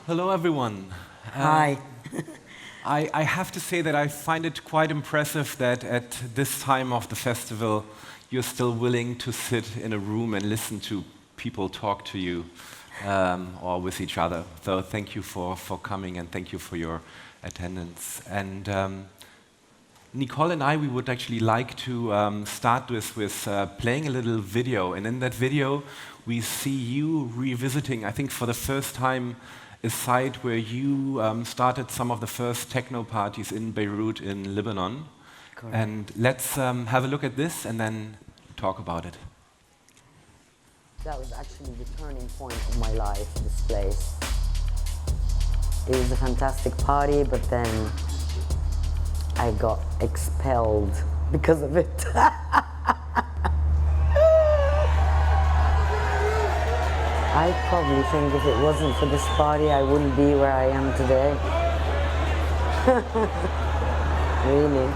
Hello, everyone. Hi. I have to say that I find it quite impressive that at this time of the festival, you're still willing to sit in a room and listen to people talk to you or with each other. So thank you for coming and thank you for your attendance. And Nicole and I, we would actually like to start this with playing a little video. And in that video, we see you revisiting, I think for the first time, a site where you started some of the first techno parties in Beirut in Lebanon. Correct. And let's have a look at this and then talk about it. That was actually the turning point of my life, this place. It was a fantastic party, but then I got expelled because of it. I probably think if it wasn't for this party, I wouldn't be where I am today. Really.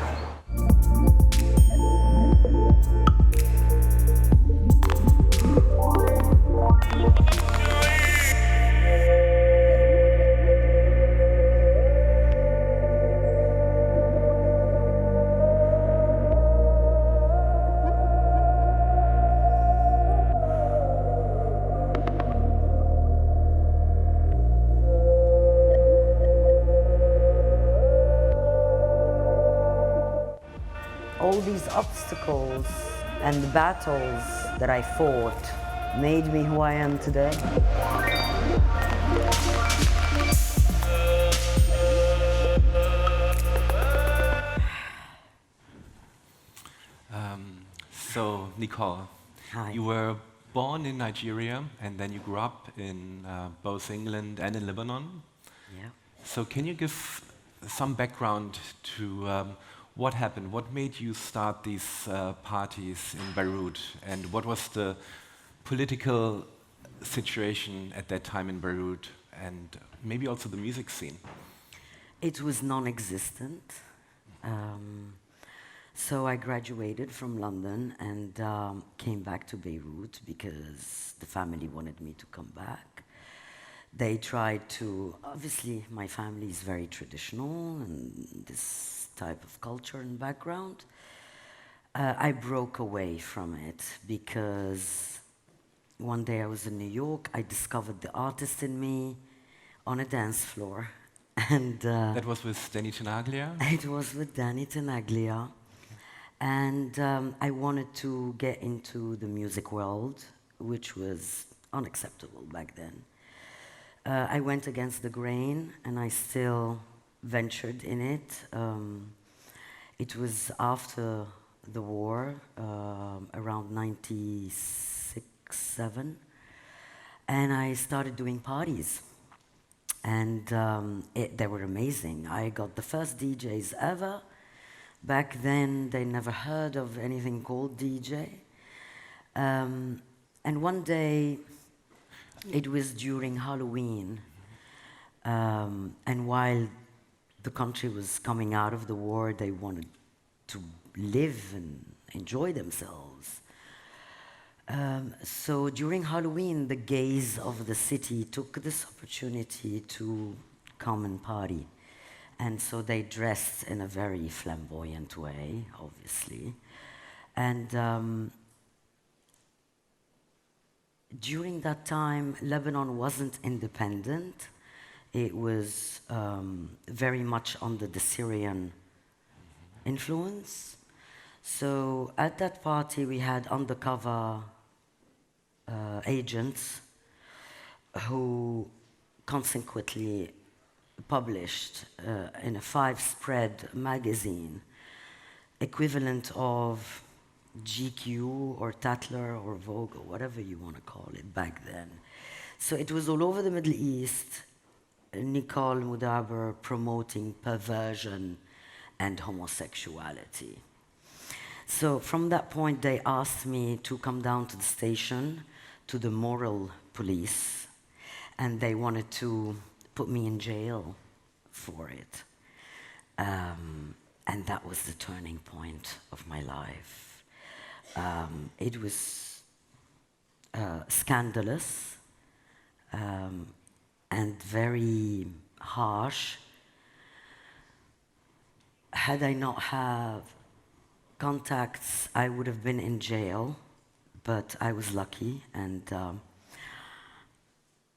All these obstacles and the battles that I fought made me who I am today. So, Nicole, Hi. you were born in Nigeria and then you grew up in both England and in Lebanon. Yeah. So can you give some background to what happened? What made you start these parties in Beirut? And what was the political situation at that time in Beirut? And maybe also the music scene? It was non-existent. So I graduated from London and came back to Beirut because the family wanted me to come back. They tried to, obviously my family is very traditional and this type of culture and background. I broke away from it because one day I was in New York, I discovered the artist in me on a dance floor. And that was with Danny Tenaglia? It was with Danny Tenaglia. And I wanted to get into the music world, which was unacceptable back then. I went against the grain, and I still ventured in it. It was after the war, around 96, 7, and I started doing parties. And they were amazing. I got the first DJs ever. Back then, they never heard of anything called DJ. And one day, it was during Halloween. And while the country was coming out of the war, they wanted to live and enjoy themselves. So during Halloween, the gays of the city took this opportunity to come and party. And so they dressed in a very flamboyant way, obviously. And during that time, Lebanon wasn't independent. It was very much under the Syrian influence. So at that party, we had undercover agents who consequently published in a 5-spread magazine, equivalent of GQ or Tatler or Vogue or whatever you want to call it back then. So it was all over the Middle East, Nicole Moudaber promoting perversion and homosexuality. So from that point, they asked me to come down to the station, to the moral police, and they wanted to put me in jail for it. And that was the turning point of my life. It was scandalous. and very harsh. Had I not have contacts, I would have been in jail, but I was lucky, and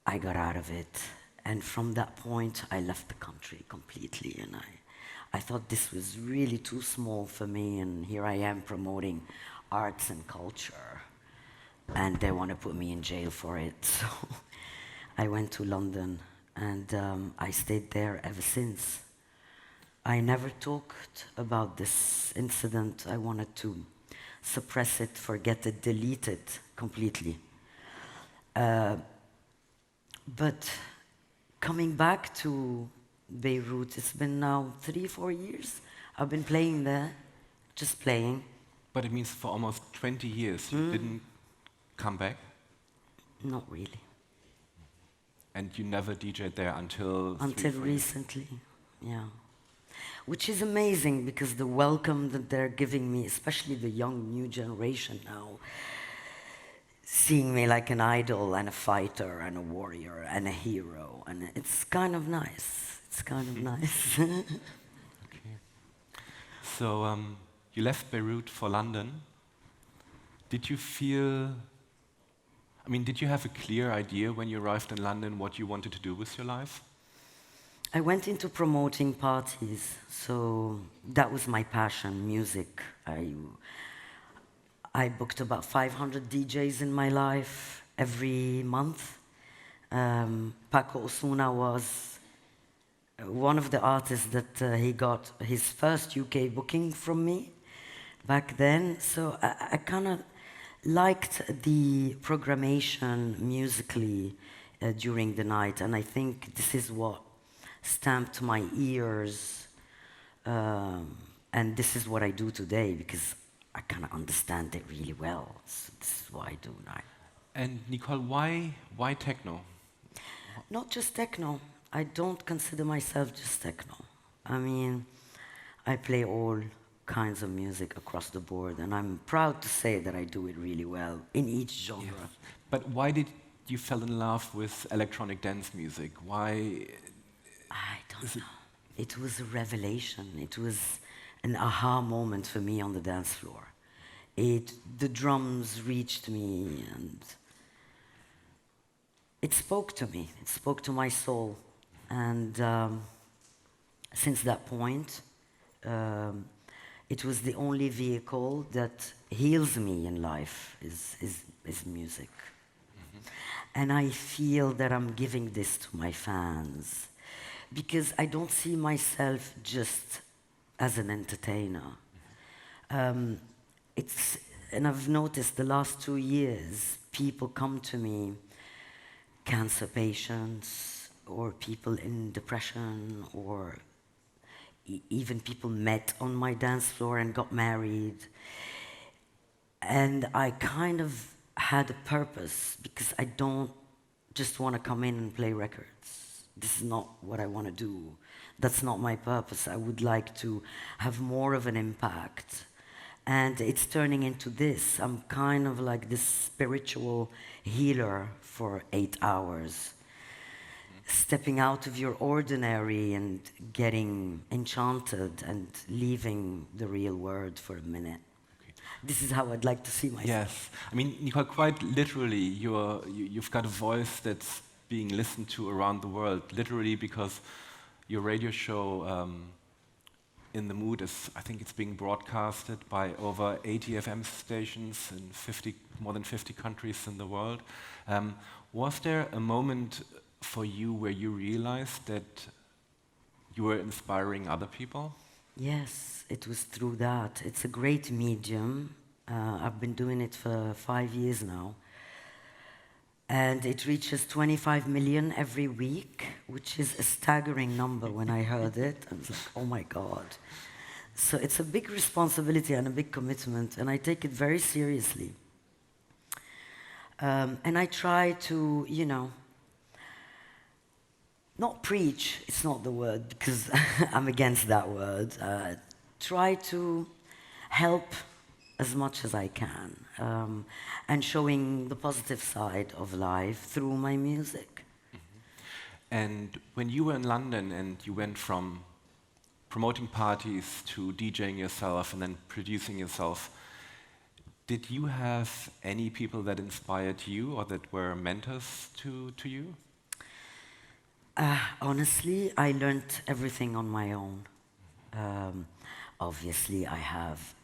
I got out of it. And from that point, I left the country completely, and I thought this was really too small for me, and here I am promoting arts and culture, and they want to put me in jail for it. So I went to London, and I stayed there ever since. I never talked about this incident. I wanted to suppress it, forget it, delete it completely. But coming back to Beirut, it's been now 3-4 years. I've been playing there, just playing. But it means for almost 20 years you didn't come back? Not really. And you never DJ'd there until Recently, yeah. Which is amazing, because the welcome that they're giving me, especially the young new generation now, seeing me like an idol and a fighter and a warrior and a hero, and it's kind of nice. It's kind of nice. Okay. So you left Beirut for London. Did you feel, I mean, did you have a clear idea when you arrived in London what you wanted to do with your life? I went into promoting parties, so that was my passion, music. I booked about 500 DJs in my life every month. Paco Osuna was one of the artists that he got his first UK booking from me back then. So I kind of liked the programmation musically during the night, and I think this is what stamped my ears, and this is what I do today, because I kind of understand it really well. So this is what I do now. And Nicole, why techno? Not just techno. I don't consider myself just techno. I mean, I play all kinds of music across the board, and I'm proud to say that I do it really well in each genre. Yes. But why did you fall in love with electronic dance music? Why? I don't know. It was a revelation. It was an aha moment for me on the dance floor. The drums reached me, and it spoke to me. It spoke to my soul. And since that point, it was the only vehicle that heals me in life, is music. And I feel that I'm giving this to my fans, because I don't see myself just as an entertainer. And I've noticed the last 2 years, people come to me, cancer patients, or people in depression, or even people met on my dance floor and got married. And I kind of had a purpose, because I don't just want to come in and play records. This is not what I want to do. That's not my purpose. I would like to have more of an impact. And it's turning into this. I'm kind of like this spiritual healer for 8 hours. Stepping out of your ordinary and getting enchanted and leaving the real world for a minute. Okay. This is how I'd like to see myself. Yes. I mean, Nicole, quite literally, you've got a voice that's being listened to around the world, literally, because your radio show, In the Mood, I think it's being broadcasted by over 80 FM stations in more than 50 countries in the world. Was there a moment for you where you realized that you were inspiring other people? Yes, it was through that. It's a great medium. I've been doing it for 5 years now. And it reaches 25 million every week, which is a staggering number. When I heard it, I was like, oh my God. So it's a big responsibility and a big commitment, and I take it very seriously. And I try to, not preach, it's not the word, because I'm against that word. Try to help as much as I can, and showing the positive side of life through my music. And when you were in London and you went from promoting parties to DJing yourself and then producing yourself, did you have any people that inspired you or that were mentors to you? Honestly, I learned everything on my own. Obviously, I have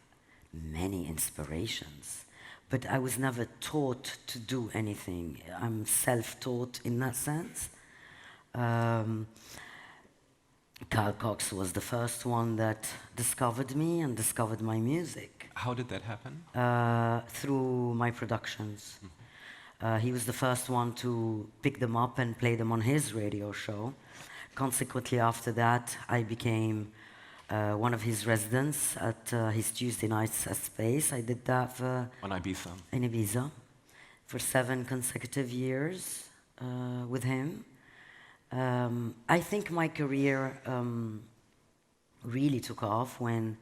many inspirations, but I was never taught to do anything. I'm self-taught in that sense. Carl Cox was the first one that discovered me and discovered my music. How did that happen? Through my productions. He was the first one to pick them up and play them on his radio show. Consequently, after that, I became one of his residents at his Tuesday nights at Space. I did that On Ibiza. in Ibiza for 7 consecutive years with him. I think my career really took off when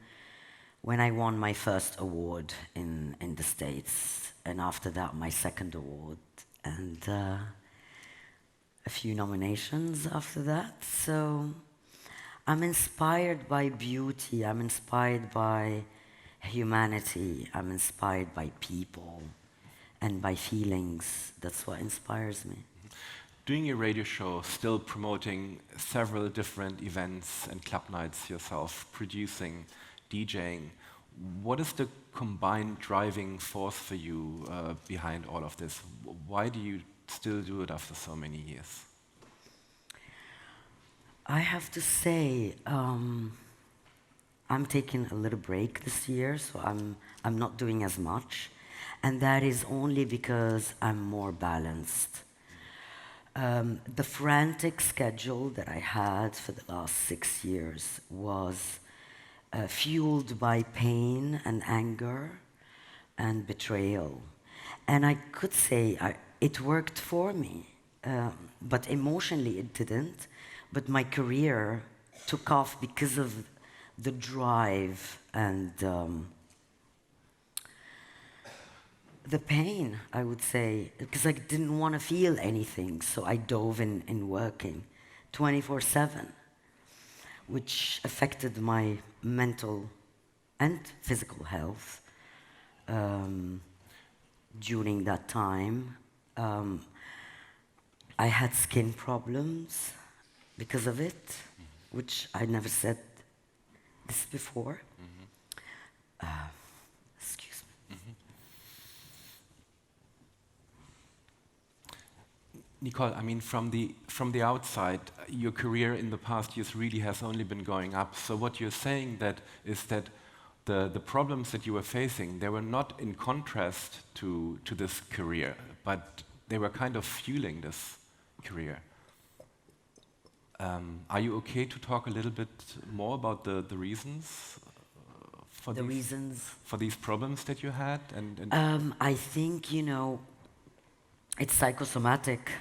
I won my first award in the States, and after that my second award, and a few nominations after that. So I'm inspired by beauty, I'm inspired by humanity, I'm inspired by people and by feelings. That's what inspires me. Doing a radio show, still promoting several different events and club nights yourself, producing, DJing, what is the combined driving force for you behind all of this? Why do you still do it after so many years? I have to say, I'm taking a little break this year, so I'm not doing as much, and that is only because I'm more balanced. The frantic schedule that I had for the last 6 years was fueled by pain and anger and betrayal. And I could say it worked for me, but emotionally it didn't. But my career took off because of the drive and the pain, I would say, because I didn't want to feel anything, so I dove in working 24/7, which affected my mental and physical health during that time. I had skin problems because of it, which I never said this before. Excuse me. Nicole, I mean, from the outside, your career in the past years really has only been going up. So what you're saying is that the problems that you were facing, they were not in contrast to this career, but they were kind of fueling this career. Are you okay to talk a little bit more about the reasons for for these problems that you had? I think, it's psychosomatic.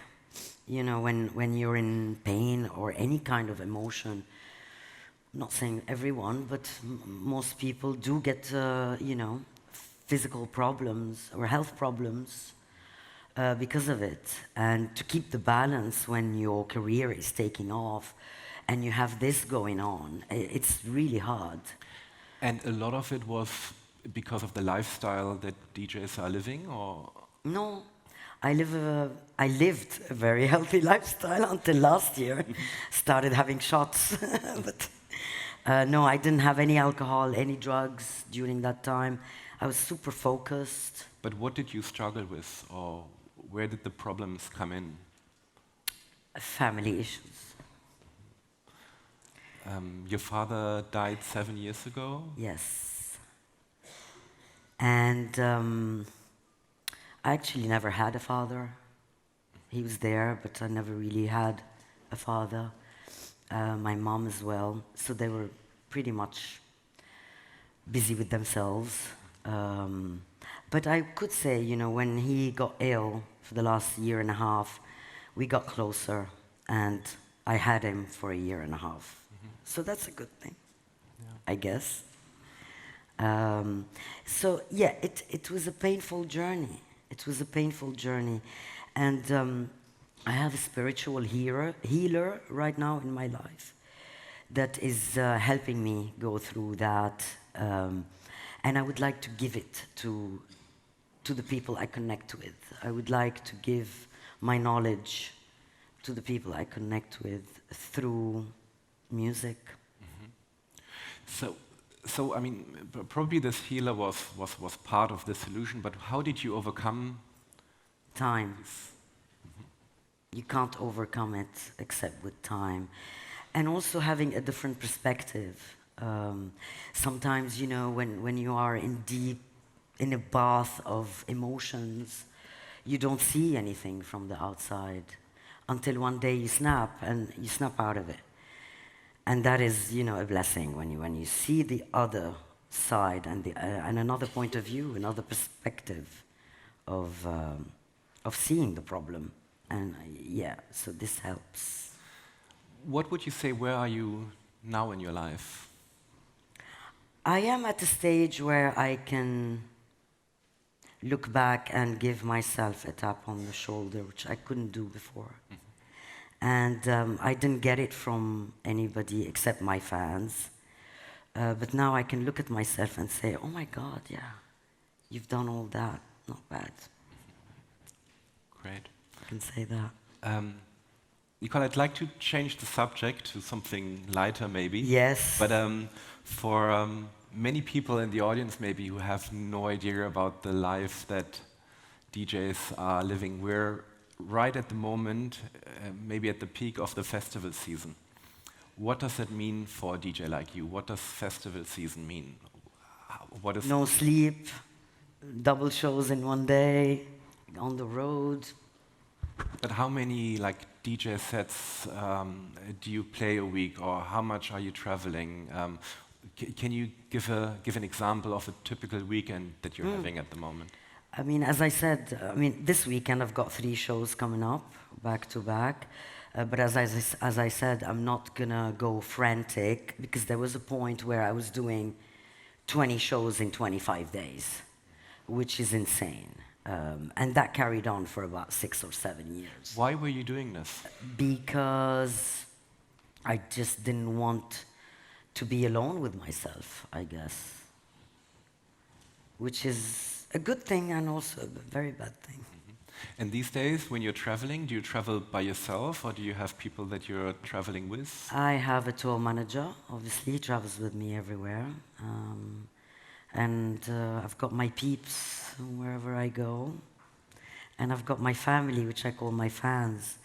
When you're in pain or any kind of emotion, I'm not saying everyone, but most people do get, physical problems or health problems because of it. And to keep the balance when your career is taking off and you have this going on, it's really hard. And a lot of it was because of the lifestyle that DJs are living, or? No. I lived a very healthy lifestyle until last year. Started having shots. But no, I didn't have any alcohol, any drugs during that time. I was super focused. But what did you struggle with, or where did the problems come in? Family issues. Your father died 7 years ago? Yes. And I actually never had a father. He was there, but I never really had a father. My mom as well. So they were pretty much busy with themselves. But I could say, when he got ill for the last year and a half, we got closer, and I had him for a year and a half. So that's a good thing, yeah. I guess. So yeah, it was a painful journey. It was a painful journey, and I have a spiritual healer right now in my life that is helping me go through that. And I would like to give it to the people I connect with. I would like to give my knowledge to the people I connect with through music. So I mean, probably this healer was part of the solution, but how did you overcome Time. You can't overcome it except with time. And also having a different perspective. Sometimes, you know, when you are in a bath of emotions, you don't see anything from the outside until one day you snap and you snap out of it. And that is, you know, a blessing when you see the other side and another point of view, another perspective of seeing the problem. And yeah, so this helps. What would you say, where are you now in your life? I am at a stage where I can look back and give myself a tap on the shoulder, which I couldn't do before. And I didn't get it from anybody except my fans. But now I can look at myself and say, oh my God, yeah, you've done all that, not bad. Great. I can say that. Nicole, I'd like to change the subject to something lighter, maybe. Yes. But for many people in the audience, maybe who have no idea about the life that DJs are living, we're right at the moment, maybe at the peak of the festival season. What does that mean for a DJ like you? What does festival season mean? What is no sleep, double shows in one day, on the road. But how many like DJ sets do you play a week, or how much are you traveling? Can you give an example of a typical weekend that you're having at the moment? I mean, as I said, this weekend I've got 3 shows coming up, back to back. But as I said, I'm not gonna go frantic, because there was a point where I was doing 20 shows in 25 days, which is insane. And that carried on for about 6 or 7 years. Why were you doing this? Because I just didn't want to be alone with myself, I guess. Which is a good thing and also a very bad thing. And these days, when you're traveling, do you travel by yourself, or do you have people that you're traveling with? I have a tour manager, obviously, he travels with me everywhere. And I've got my peeps wherever I go. And I've got my family, which I call my fans.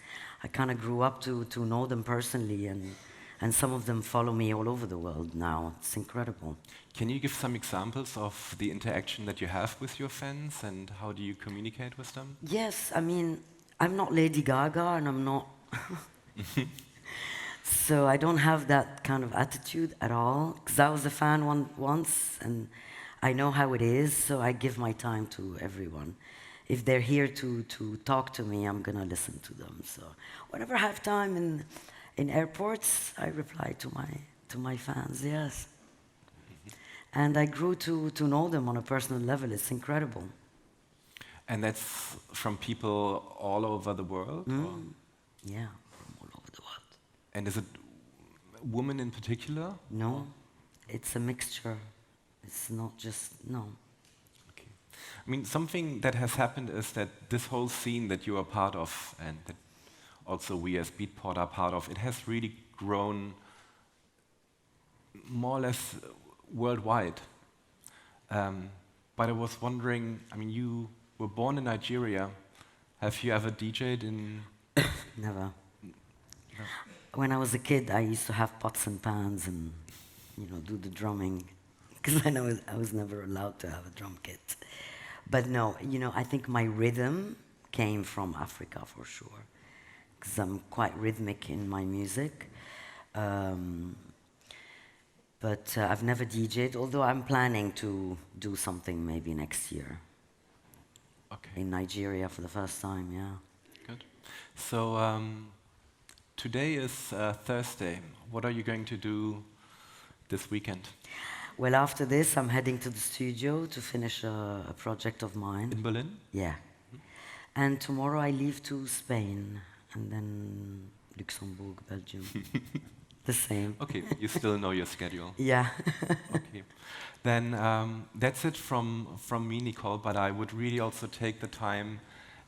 I kind of grew up to know them personally, and some of them follow me all over the world now. It's incredible. Can you give some examples of the interaction that you have with your fans, and how do you communicate with them? Yes, I mean, I'm not Lady Gaga, and I'm not... So I don't have that kind of attitude at all, because I was a fan once, and I know how it is, so I give my time to everyone. If they're here to talk to me, I'm gonna listen to them. So whenever I have time in airports, I reply to my fans, yes. And I grew to know them on a personal level. It's incredible. And that's from people all over the world? Yeah, from all over the world. And is it women in particular? No, it's a mixture. It's not just, no. Okay. I mean, something that has happened is that this whole scene that you are part of, and that also we as Beatport are part of, it has really grown more or less worldwide. But I was wondering, I mean, you were born in Nigeria. Have you ever DJ'd in... Never. No. When I was a kid, I used to have pots and pans and, you know, do the drumming, because I was never allowed to have a drum kit. But no, you know, I think my rhythm came from Africa for sure, because I'm quite rhythmic in my music. But I've never DJ'd, although I'm planning to do something maybe next year. Okay. In Nigeria for the first time, yeah. Good. So today is Thursday. What are you going to do this weekend? Well, after this, I'm heading to the studio to finish a project of mine. In Berlin? Yeah. And tomorrow I leave to Spain, and then Luxembourg, Belgium. The same. Okay, you still know your schedule. Yeah. Okay. Then that's it from me, Nicole, but I would really also take the time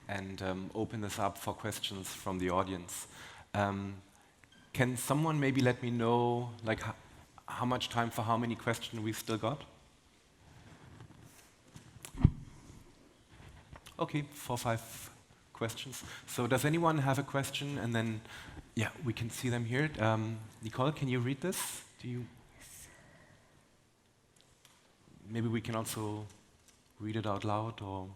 and open this up for questions from the audience. Can someone maybe let me know like how much time for how many questions we've still got? Okay, 4 or 5 questions. So does anyone have a question? And then, yeah, we can see them here. Nicole, can you read this? Do you? Maybe we can also read it out loud, or?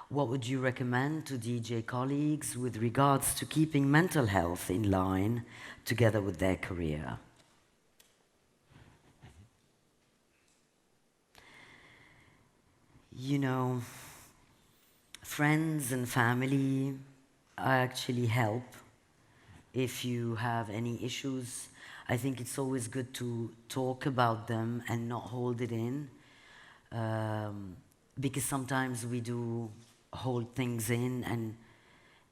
What would you recommend to DJ colleagues with regards to keeping mental health in line together with their career? You know, friends and family actually help if you have any issues. I think it's always good to talk about them and not hold it in, because sometimes we do hold things in and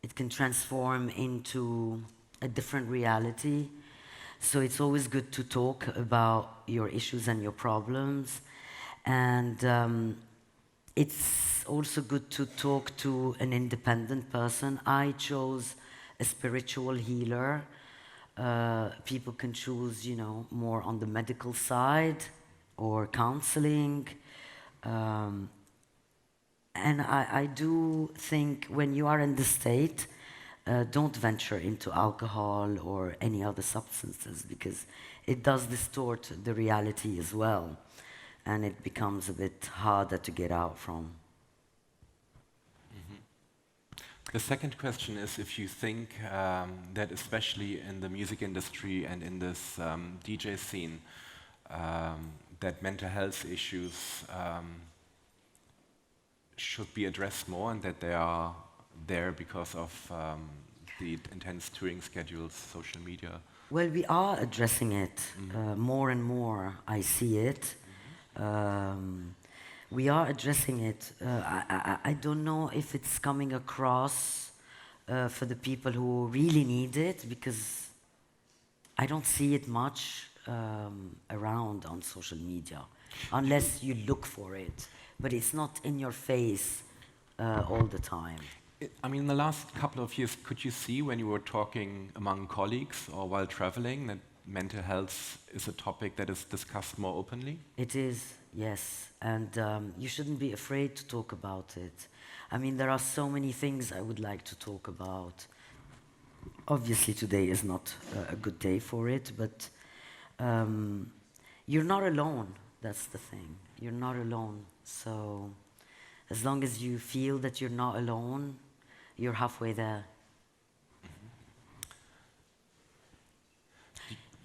it can transform into a different reality. So it's always good to talk about your issues and your problems. And it's also good to talk to an independent person. I chose a spiritual healer. People can choose, you know, more on the medical side or counseling. And I do think when you are in this state, don't venture into alcohol or any other substances, because it does distort the reality as well, and it becomes a bit harder to get out from. The second question is if you think that especially in the music industry and in this DJ scene, that mental health issues should be addressed more, and that they are there because of the intense touring schedules, social media. Well, we are addressing it more and more. I see it. We are addressing it. I don't know if it's coming across for the people who really need it, because I don't see it much around on social media, unless you look for it. But it's not in your face all the time. I mean, in the last couple of years, could you see when you were talking among colleagues or while traveling that mental health is a topic that is discussed more openly? It is, yes. And you shouldn't be afraid to talk about it. I mean, there are so many things I would like to talk about. Obviously, today is not a good day for it, but you're not alone. That's the thing. You're not alone. So as long as you feel that you're not alone, you're halfway there.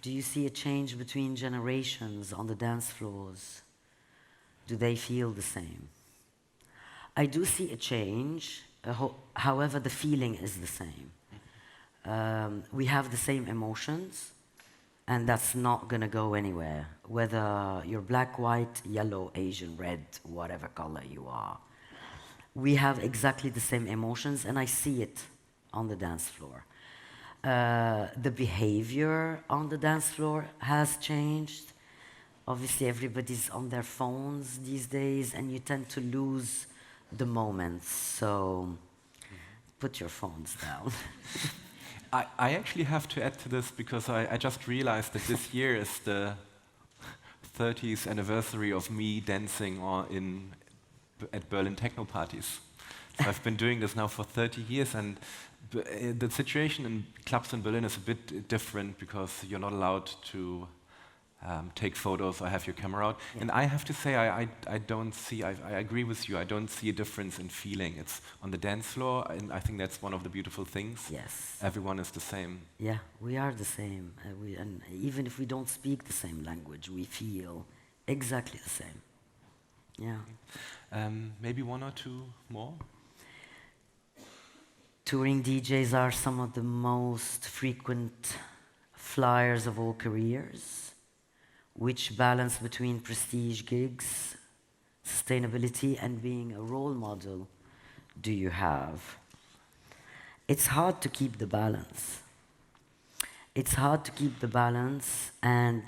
Do you see a change between generations on the dance floors? Do they feel the same? I do see a change, however, the feeling is the same. We have the same emotions, and that's not gonna go anywhere. Whether you're black, white, yellow, Asian, red, whatever color you are. We have exactly the same emotions, and I see it on the dance floor. The behavior on the dance floor has changed. Obviously, everybody's on their phones these days, and you tend to lose the moments. So put your phones down. I actually have to add to this, because I just realized that this year is the 30th anniversary of me dancing at Berlin techno parties. So I've been doing this now for 30 years, and the situation in clubs in Berlin is a bit different, because you're not allowed to take photos or have your camera out. Yeah. And I have to say, I don't see, I agree with you, I don't see a difference in feeling. It's on the dance floor, and I think that's one of the beautiful things. Yes. Everyone is the same. Yeah, we are the same. And even if we don't speak the same language, we feel exactly the same. Yeah. Maybe one or two more? Touring DJs are some of the most frequent flyers of all careers. Which balance between prestige gigs, sustainability, and being a role model do you have? it's hard to keep the balance. It's hard to keep the balance, and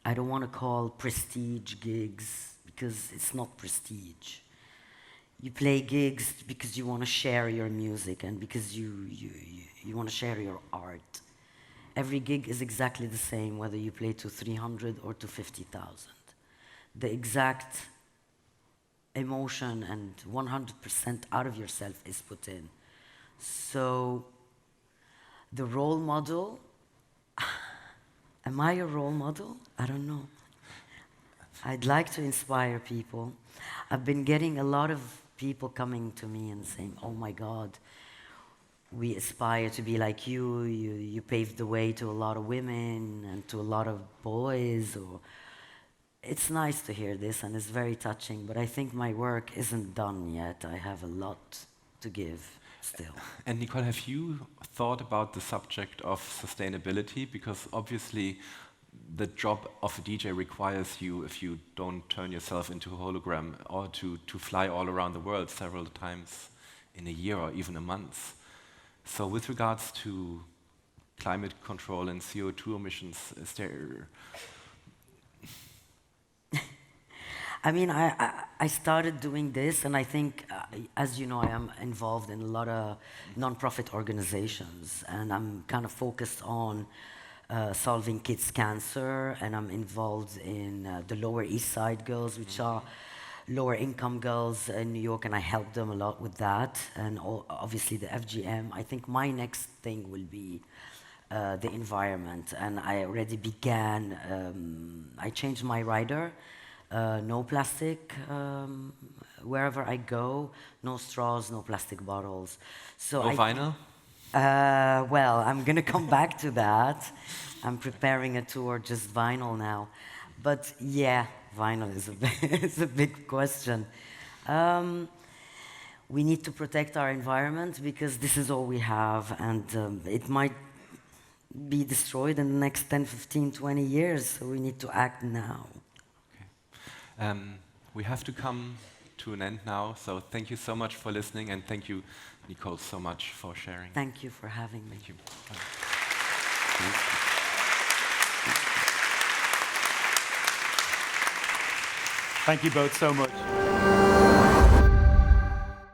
I don't want to call prestige gigs because it's not prestige. You play gigs because you want to share your music and because you want to share your art. Every gig is exactly the same, whether you play to 300 or to 50,000. The exact emotion and 100% out of yourself is put in. So, the role model, am I a role model? I don't know. I'd like to inspire people. I've been getting a lot of people coming to me and saying, oh my God, we aspire to be like you. You paved the way to a lot of women and to a lot of boys. Or it's nice to hear this, and it's very touching, but I think my work isn't done yet. I have a lot to give still. And Nicole, have you thought about the subject of sustainability? Because obviously the job of a DJ requires you, if you don't turn yourself into a hologram, or to fly all around the world several times in a year or even a month. So with regards to climate control and CO2 emissions, is there... I mean, I started doing this, and I think, as you know, I am involved in a lot of non-profit organizations, and I'm kind of focused on solving kids' cancer, and I'm involved in the Lower East Side girls, which are lower income girls in New York, and I help them a lot with that, and obviously the FGM. I think my next thing will be the environment, and I already began, I changed my rider. No plastic wherever I go, no straws, no plastic bottles. So no vinyl? Well, I'm going to come back to that. I'm preparing a tour just vinyl now. But yeah, vinyl is is a big question. We need to protect our environment because this is all we have, and it might be destroyed in the next 10, 15, 20 years, so we need to act now. We have to come to an end now, so thank you so much for listening, and thank you, Nicole, so much for sharing. Thank you for having me. Thank you. Thank you both so much.